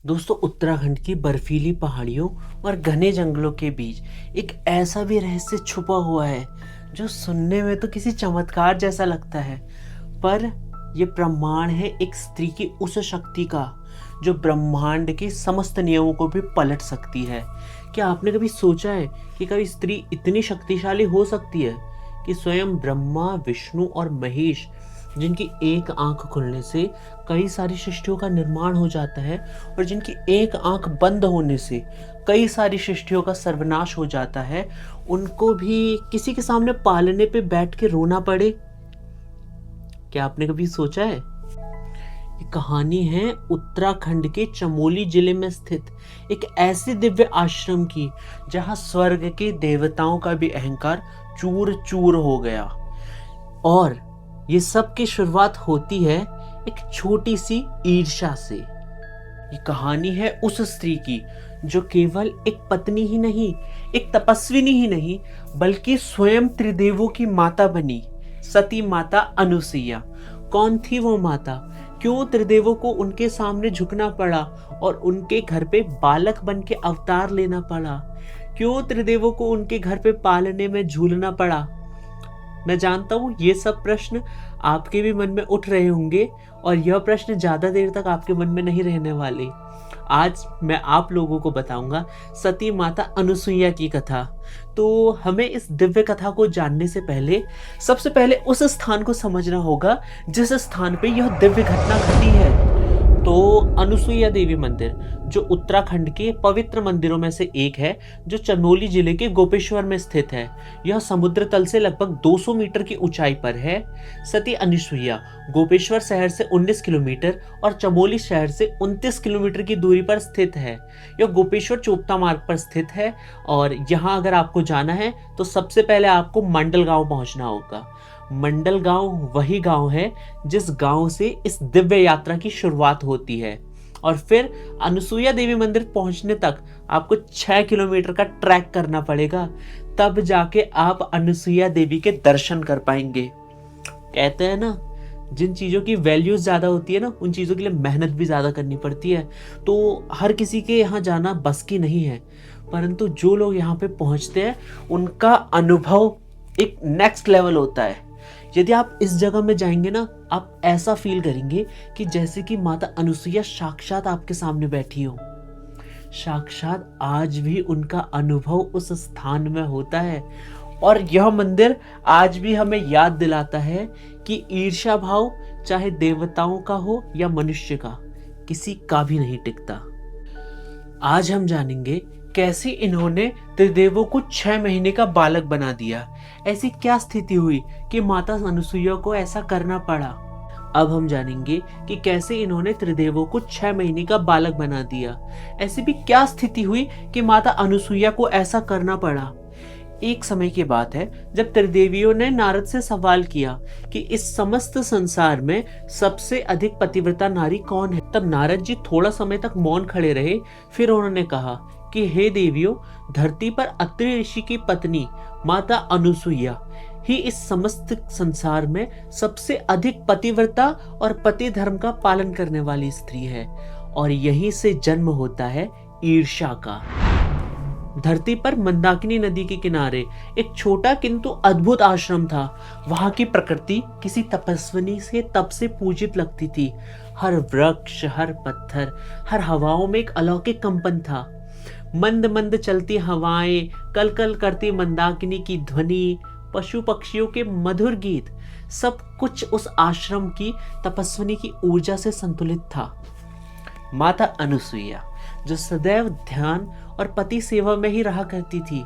दोस्तों, उत्तराखंड की बर्फीली पहाड़ियों और घने जंगलों के बीच एक ऐसा भी रहस्य छुपा हुआ है जो सुनने में तो किसी चमत्कार जैसा लगता है। पर यह प्रमाण है एक स्त्री की उस शक्ति का जो ब्रह्मांड के समस्त नियमों को भी पलट सकती है। क्या आपने कभी सोचा है कि कभी स्त्री इतनी शक्तिशाली हो सकती है कि स्वयं ब्रह्मा, विष्णु और महेश, जिनकी एक आंख खुलने से कई सारी सृष्टियों का निर्माण हो जाता है और जिनकी एक आंख बंद होने से कई सारी सृष्टियों का सर्वनाश हो जाता है, उनको भी किसी के सामने पालने पे बैठ के रोना पड़े? क्या आपने कभी सोचा है? ये कहानी है उत्तराखंड के चमोली जिले में स्थित एक ऐसे दिव्य आश्रम की जहां स्वर्ग के देवताओं का भी अहंकार चूर चूर हो गया। और ये सब की शुरुआत होती है एक छोटी सी ईर्ष्या से। ये कहानी है उस स्त्री की जो केवल एक पत्नी ही नहीं, एक तपस्विनी ही नहीं, बल्कि स्वयं त्रिदेवों की माता बनी, सती माता अनुसुईया। कौन थी वो माता? क्यों त्रिदेवों को उनके सामने झुकना पड़ा और उनके घर पे बालक बन के अवतार लेना पड़ा? क्यों त्रिदेवों को उनके घर पे पालने में झूलना पड़ा? मैं जानता हूँ ये सब प्रश्न आपके भी मन में उठ रहे होंगे और यह प्रश्न ज्यादा देर तक आपके मन में नहीं रहने वाले। आज मैं आप लोगों को बताऊंगा सती माता अनुसुईया की कथा। तो हमें इस दिव्य कथा को जानने से पहले सबसे पहले उस स्थान को समझना होगा जिस स्थान पे यह दिव्य घटना घटी है। तो अनुसुईया देवी मंदिर जो उत्तराखंड के पवित्र मंदिरों में से एक है, जो चमोली जिले के गोपेश्वर में स्थित है। यह समुद्र तल से लगभग 200 मीटर की ऊंचाई पर है। सती अनुसुईया गोपेश्वर शहर से 19 किलोमीटर और चमोली शहर से 29 किलोमीटर की दूरी पर स्थित है। यह गोपेश्वर चोपता मार्ग पर स्थित है और यहाँ अगर आपको जाना है तो सबसे पहले आपको मंडल गांव पहुंचना होगा। मंडल गांव वही गांव है जिस गांव से इस दिव्य यात्रा की शुरुआत होती है। और फिर अनुसुईया देवी मंदिर पहुंचने तक आपको 6 किलोमीटर का ट्रैक करना पड़ेगा, तब जाके आप अनुसुईया देवी के दर्शन कर पाएंगे। कहते हैं ना, जिन चीजों की वैल्यूज ज्यादा होती है ना, उन चीजों के लिए मेहनत भी ज्यादा करनी पड़ती है। तो हर किसी के यहाँ जाना बस की नहीं है, परंतु जो लोग यहाँ पे पहुंचते हैं उनका अनुभव एक नेक्स्ट लेवल होता है। यदि आप इस जगह में जाएंगे ना, आप ऐसा फील करेंगे कि जैसे कि माता अनुसुईया साक्षात आपके सामने बैठी हो। साक्षात आज भी उनका अनुभव उस स्थान में होता है। और यह मंदिर आज भी हमें याद दिलाता है कि ईर्ष्या भाव चाहे देवताओं का हो या मनुष्य का, किसी का भी नहीं टिकता। आज हम जानेंगे कैसे इन्होंने त्रिदेवों को 6 महीने का बालक बना दिया। ऐसी क्या स्थिति हुई कि माता अनुसुईया को ऐसा करना पड़ा? अब हम जानेंगे कि कैसे इन्होंने त्रिदेवों को 6 महीने का बालक बना दिया। ऐसी भी क्या स्थिति हुई कि माता अनुसुईया को ऐसा करना पड़ा? एक समय की बात है जब त्रिदेवियों ने नारद से सवाल किया कि इस समस्त संसार में सबसे अधिक पतिव्रता नारी कौन है। तब नारद जी थोड़ा समय तक मौन खड़े रहे। फिर उन्होंने कहा कि हे देवियों, धरती पर अत्रि ऋषि की पत्नी माता अनुसुईया ही इस समस्त संसार में सबसे अधिक पतिव्रता और पति धर्म का पालन करने वाली स्त्री है। और यहीं से जन्म होता है ईर्ष्या का। धरती पर मंदाकिनी नदी के किनारे एक छोटा किंतु अद्भुत आश्रम था। वहां की प्रकृति किसी तपस्विनी से तप से पूजित लगती थी। हर वृक्ष, हर पत्थर, हर हवाओं में एक अलौकिक कंपन था। मंद मंद चलती हवाएं, कल कल करती मंदाकिनी की ध्वनि, पशु पक्षियों के मधुर गीत, सब कुछ उस आश्रम की तपस्विनी की ऊर्जा से संतुलित था। माता अनुसुईया जो सदैव ध्यान और पति सेवा में ही रहा करती थी,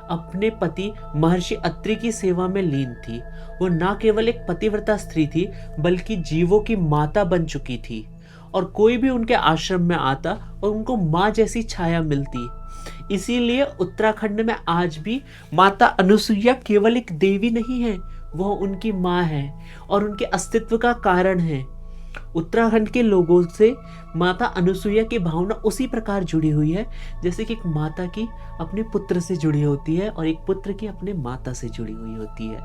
अपने पति महर्षि अत्रि की सेवा में लीन थी। वो न केवल एक पतिव्रता स्त्री थी बल्कि जीवों की माता बन चुकी थी। और कोई भी उनके आश्रम में आता और उनको माँ जैसी छाया मिलती। इसीलिए उत्तराखंड में आज भी माता अनुसुईया केवल एक देवी नहीं है, वह उनकी माँ है और उनके अस्तित्व का कारण है। उत्तराखंड के लोगों से माता अनुसुईया की भावना उसी प्रकार जुड़ी हुई है जैसे कि एक माता की अपने पुत्र से जुड़ी होती है और एक पुत्र की अपने माता से जुड़ी हुई होती है।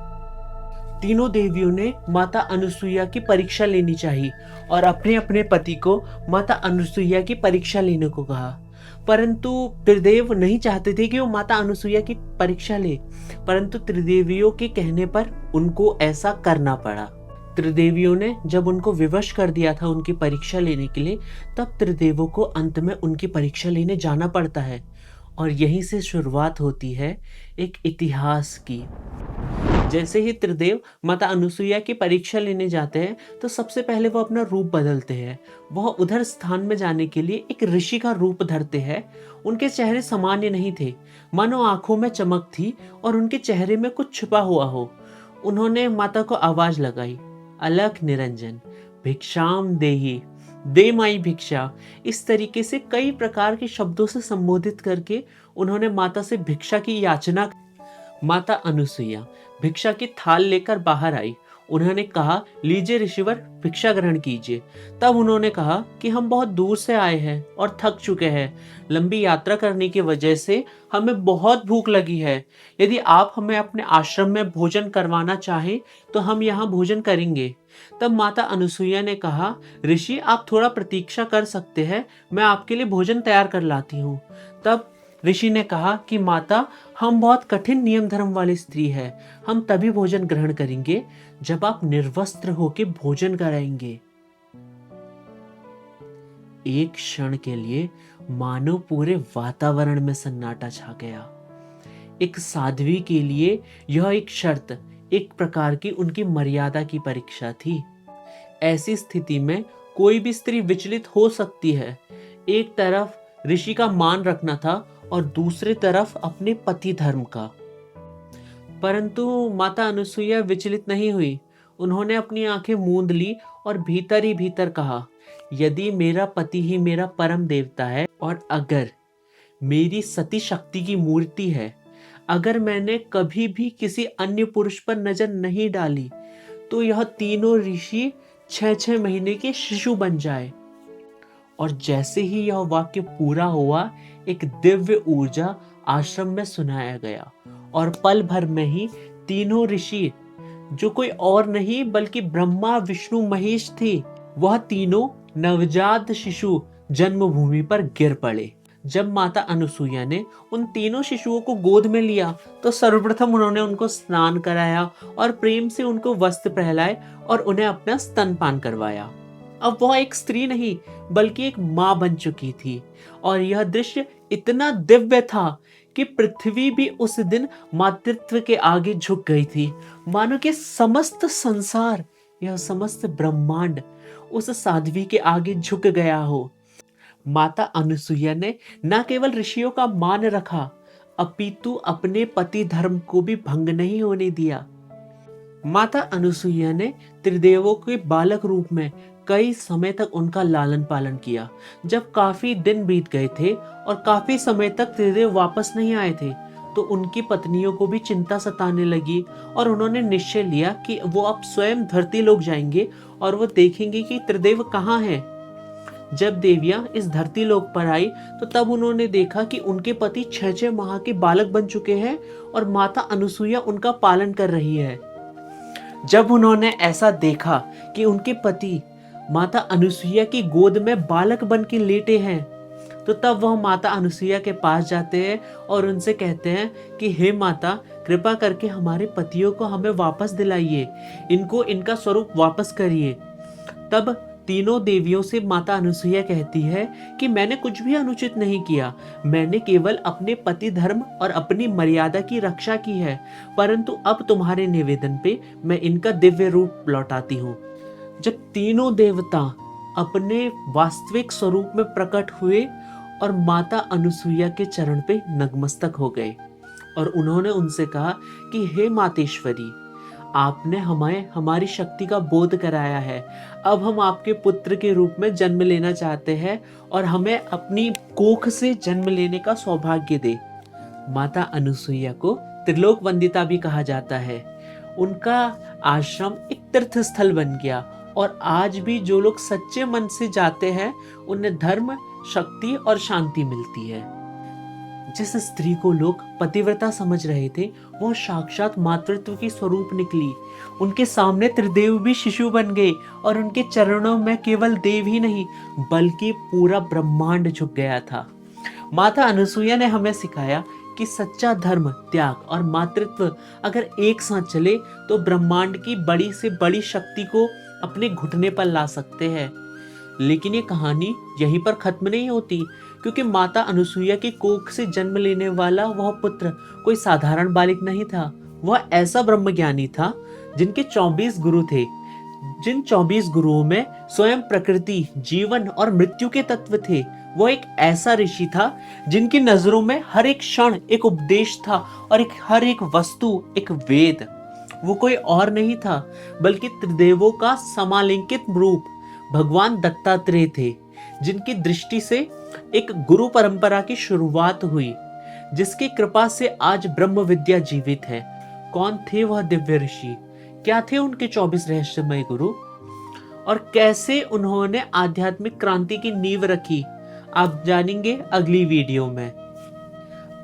तीनों देवियों ने माता अनुसुईया की परीक्षा लेनी चाहिए और अपने अपने पति को माता अनुसुईया की परीक्षा लेने को कहा। परंतु त्रिदेव नहीं चाहते थे कि वो माता अनुसुईया की परीक्षा ले, परंतु त्रिदेवियों के कहने पर उनको ऐसा करना पड़ा। त्रिदेवियों ने जब उनको विवश कर दिया था उनकी परीक्षा लेने के लिए, तब त्रिदेवों को अंत में उनकी परीक्षा लेने जाना पड़ता है और यहीं से शुरुआत होती है एक इतिहास की। जैसे ही त्रिदेव माता अनुसुईया की परीक्षा लेने जाते हैं तो सबसे पहले वो अपना रूप बदलते हैं। वह उधर स्थान में जाने के लिए एक ऋषि का रूप धरते हैं। उनके चेहरे सामान्य नहीं थे, मानो आंखों में चमक थी और उनके चेहरे में कुछ छुपा हुआ हो। उन्होंने माता को आवाज लगाई, अलख निरंजन भिक्षाम देहि, दे माई भिक्षा। इस तरीके से कई प्रकार के शब्दों से संबोधित करके उन्होंने माता से भिक्षा की याचना। माता अनुसुईया भिक्षा की थाल लेकर बाहर आई। उन्होंने कहा, लीजिए ऋषिवर, भिक्षा ग्रहण कीजिए। तब उन्होंने कहा कि हम बहुत दूर से आए हैं और थक चुके हैं। लंबी यात्रा करने की वजह से हमें बहुत भूख लगी है। यदि आप हमें अपने आश्रम में भोजन करवाना चाहें तो हम यहाँ भोजन करेंगे। तब माता अनुसुईया ने कहा, ऋषि आप थोड़ा प्रतीक्षा कर सकते हैं, मैं आपके लिए भोजन तैयार कर लाती हूँ। तब ऋषि ने कहा कि माता, हम बहुत कठिन नियम धर्म वाली स्त्री है, हम तभी भोजन ग्रहण करेंगे जब आप निर्वस्त्र होकर भोजन कराएंगे। एक क्षण के लिए मानो पूरे वातावरण में सन्नाटा छा गया। एक साध्वी के लिए यह एक शर्त, एक प्रकार की उनकी मर्यादा की परीक्षा थी। ऐसी स्थिति में कोई भी स्त्री विचलित हो सकती है। एक तरफ ऋषि का मान रखना था और दूसरी तरफ अपने पति धर्म का। परंतु माता अनुसुईया विचलित नहीं हुई। उन्होंने अपनी आंखें मूंद ली और भीतर ही भीतर कहा, यदि मेरा पति ही मेरा परम देवता है और अगर मेरी सती शक्ति की मूर्ति है, अगर मैंने कभी भी किसी अन्य पुरुष पर नजर नहीं डाली, तो यह तीनों ऋषि 6-6 महीने के शिशु बन जाए। और जैसे ही यह वाक्य पूरा हुआ, एक दिव्य ऊर्जा आश्रम में सुनाया गया और पल भर में ही तीनों ऋषि, जो कोई और नहीं बल्कि ब्रह्मा विष्णु महेश थे, वह तीनों नवजात शिशु जन्मभूमि पर गिर पड़े। जब माता अनुसुईया ने उन तीनों शिशुओं को गोद में लिया तो सर्वप्रथम उन्होंने उनको स्नान कराया और प्रेम से उनको वस्त्र पहनाए और उन्हें अपना स्तनपान करवाया। अब वह एक स्त्री नहीं बल्कि एक मां बन चुकी थी और यह दृश्य इतना दिव्य था कि पृथ्वी भी उस दिन मातृत्व के आगे झुक गई थी। मानो कि समस्त संसार, यह समस्त ब्रह्मांड उस साध्वी के आगे झुक गया हो। माता अनुसुईया ने न केवल ऋषियों का मान रखा, अपितु अपने पति धर्म को भी भंग नहीं होने दिया। माता अनुसुईया ने त्रिदेवों के बालक रूप में कई समय तक उनका लालन पालन किया। जब काफी दिन बीत गए थे और काफी समय तक त्रिदेव वापस नहीं आए थे, तो उनकी पत्नियों को भी चिंता सताने लगी और उन्होंने निश्चय लिया कि वो अब स्वयं धरती लोक जाएंगे और वो देखेंगे कि त्रिदेव कहाँ हैं। जब देवियां इस धरती लोक पर आई तो तब उन्होंने देखा कि उनके पति 6-6 माह के बालक बन चुके हैं और माता अनुसुईया उनका पालन कर रही है। जब उन्होंने ऐसा देखा कि उनके पति माता अनुसुईया की गोद में बालक बन के लेटे हैं, तो तब वह माता अनुसुईया के पास जाते हैं और उनसे कहते हैं कि हे माता, कृपा करके हमारे पतियों को हमें वापस दिलाइए, इनको इनका स्वरूप वापस करिए। तब तीनों देवियों से माता अनुसुईया कहती है कि मैंने कुछ भी अनुचित नहीं किया, मैंने केवल अपने पति धर्म और अपनी मर्यादा की रक्षा की है, परंतु अब तुम्हारे निवेदन पे मैं इनका दिव्य रूप लौटाती हूँ। जब तीनों देवता अपने वास्तविक स्वरूप में प्रकट हुए और माता अनुसुईया के चरण पे नतमस्तक हो गए और उन्होंने उनसे कहा कि हे मातेश्वरी, आपने हमें हमारी शक्ति का बोध कराया है, अब हम आपके पुत्र के रूप में जन्म लेना चाहते हैं और हमें अपनी कोख से जन्म लेने का सौभाग्य दे। माता अनुसुईया को त्रिलोक वंदिता भी कहा जाता है। उनका आश्रम एक तीर्थ स्थल बन गया और आज भी जो लोग सच्चे मन से जाते हैं उन्हें धर्म, शक्ति और शांति मिलती है। जिस स्त्री को लोग पतिव्रता समझ रहे थे वो साक्षात मातृत्व की स्वरूप निकली। उनके सामने त्रिदेव भी शिशु बन गए और उनके चरणों में केवल देव ही नहीं बल्कि पूरा ब्रह्मांड झुक गया था। माता अनसुईया ने हमें सिखाया कि सच्चा धर्म, त्याग और मातृत्व अगर एक साथ चले तो ब्रह्मांड की बड़ी से बड़ी शक्ति को अपने घुटने पर ला सकते हैं। लेकिन ये कहानी यहीं पर खत्म नहीं होती, क्योंकि माता अनसुईया की कोख से जन्म लेने वाला वह पुत्र कोई साधारण बालिक नहीं था। वह ऐसा ब्रह्मज्ञानी था जिनके 24 गुरु थे। जिन 24 गुरुओं में स्वयं प्रकृति, जीवन और मृत्यु के तत्व थे। वह एक ऐसा ऋषि था जिनकी नजरों में हर एक क्षण एक उपदेश था और हर एक वस्तु एक वेद। वो कोई और नहीं था बल्कि त्रिदेवों का समालिंकित रूप भगवान दत्तात्रेय थे, जिनकी दृष्टि से एक गुरु परंपरा की शुरुआत हुई, जिसकी कृपा से आज ब्रह्म विद्या जीवित है। कौन थे वह दिव्य ऋषि? क्या थे उनके 24 रहस्यमय गुरु? और कैसे उन्होंने आध्यात्मिक क्रांति की नींव रखी, आप जानेंगे अगली वीडियो में।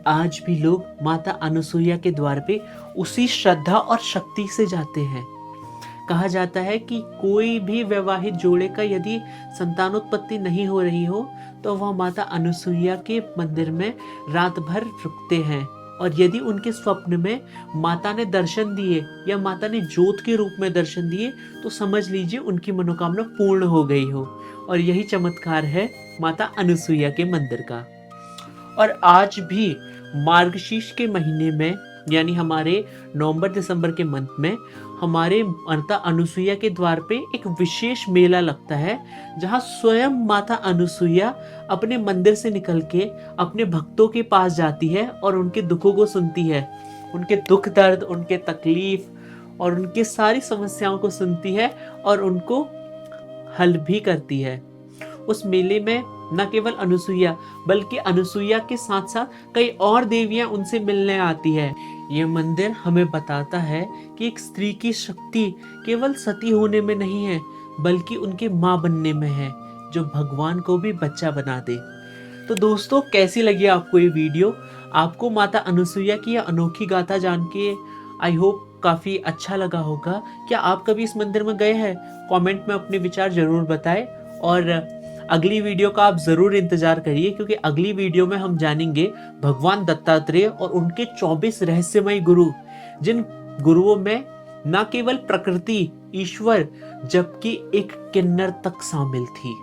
आज भी लोग माता अनसुईया के द्वार पे उसी श्रद्धा और शक्ति से जाते हैं। कहा जाता है कि कोई भी वैवाहिक जोड़े का यदि संतानोत्पत्ति नहीं हो रही हो तो वह माता अनसुईया के मंदिर में रात भर रुकते हैं, और यदि उनके स्वप्न में माता ने दर्शन दिए या माता ने ज्योत के रूप में दर्शन दिए तो समझ लीजिए उनकी मनोकामना पूर्ण हो गई हो। और यही चमत्कार है माता अनसुईया के मंदिर का। और आज भी मार्गशीर्ष के महीने में, यानी हमारे नवंबर दिसंबर के मंथ में, हमारे माता अनसुईया के द्वार पे एक विशेष मेला लगता है, जहां स्वयं माता अनसुईया अपने मंदिर से निकल के अपने भक्तों के पास जाती है और उनके दुखों को सुनती है। उनके दुख दर्द, उनके तकलीफ और उनकी सारी समस्याओं को सुनती है और उनको हल भी करती है। उस मेले में न केवल अनसुईया बल्कि अनसुईया के साथ साथ कई और देवियां उनसे मिलने आती है। ये मंदिर हमें बताता है कि एक स्त्री की शक्ति केवल सती होने में नहीं है बल्कि उनके माँ बनने में है, जो भगवान को भी बच्चा बना दे। तो दोस्तों, कैसी लगी आपको ये वीडियो? आपको माता अनसुईया की यह अनोखी गाथा जान के आई होप काफी अच्छा लगा होगा। क्या आप कभी इस मंदिर में गए हैं? कमेंट में अपने विचार जरूर बताएं। और अगली वीडियो का आप जरूर इंतजार करिए, क्योंकि अगली वीडियो में हम जानेंगे भगवान दत्तात्रेय और उनके 24 रहस्यमय गुरु, जिन गुरुओं में न केवल प्रकृति, ईश्वर जबकि एक किन्नर तक शामिल थी।